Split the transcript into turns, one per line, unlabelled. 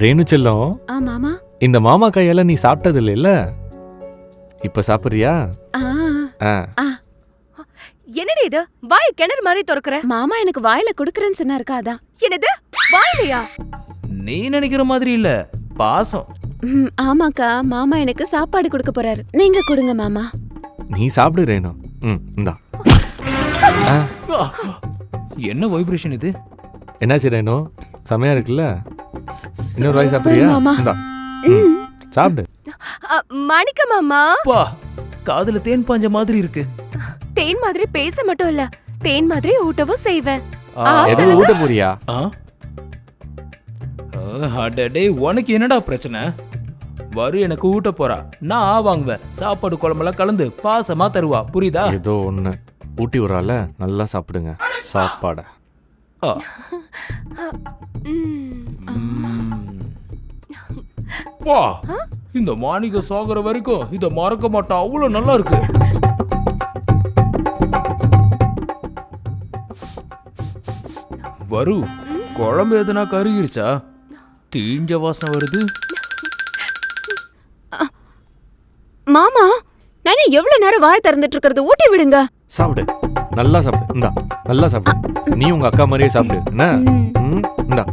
ரேணு செல்லம்,
மாமா.
இந்த மாமா கையால நீ சாப்பிட்டது இல்ல, இப்ப சாப்பிடுறியா?
என்னடி இது வாய் கிணறு மாதிரி திறக்கற?
மாமா எனக்கு வாயில குடுக்கறேன்னு சொன்னாருக்கா, அதான்.
என்னது வாயிலையா?
நீ நினைக்கிற மாதிரி இல்ல, பாசம்.
ஆமாக்கா, மாமா எனக்கு சாப்பாடு கொடுக்க போறாரு. நீங்க கொடுங்க மாமா.
நீ சாப்பிடு ரேணு. இந்தா.
என்ன வைப்ரேஷன் இது?
என்னாச்சு ரேணு, செமையா இருக்குல்ல? இன்னொரு வாய் சாப்பிடுறியா? இந்தா சாப்பிடு.
மாணிக்க மாமா,
பா, காதுல தேன் பாஞ்ச மாதிரி இருக்கு.
தேன் மாதிரி பேச மட்டும் இல்ல, தேன் மாதிரி ஊட்டவும் செய்வேன்.
எதுவும் ஊட்ட போறியா?
அடடே, உனக்கு என்னடா பிரச்சனை? வரு எனக்கு ஊட்ட போறா, நான் வாங்குவேன். சாப்பாடு குழம்பெல்லாம் கலந்து பாசமா தருவா, புரியுதா?
ஏதோ ஒண்ணு ஊட்டி விடுறால, நல்லா சாப்பிடுங்க சாப்பாட.
பா, இந்த மாணிக்க சாகுற வரைக்கும் இத மறக்க மாட்டான், அவ்வளவு நல்லா இருக்கு. வரு, குழம்பு எதுனா கருகிருச்சா? தீஞ்ச வாசனை வருது.
மாமா, நானே எவ்வளவு நேரம் வாய் திறந்துட்டு இருக்கிறது, ஊட்டி விடுங்க.
சாப்பிடு, நல்லா சாப்பிடு. இந்தா நல்லா சாப்பிடு. நீ உங்க அக்கா மாதிரியே சாப்பிடு. என்ன? இந்தா.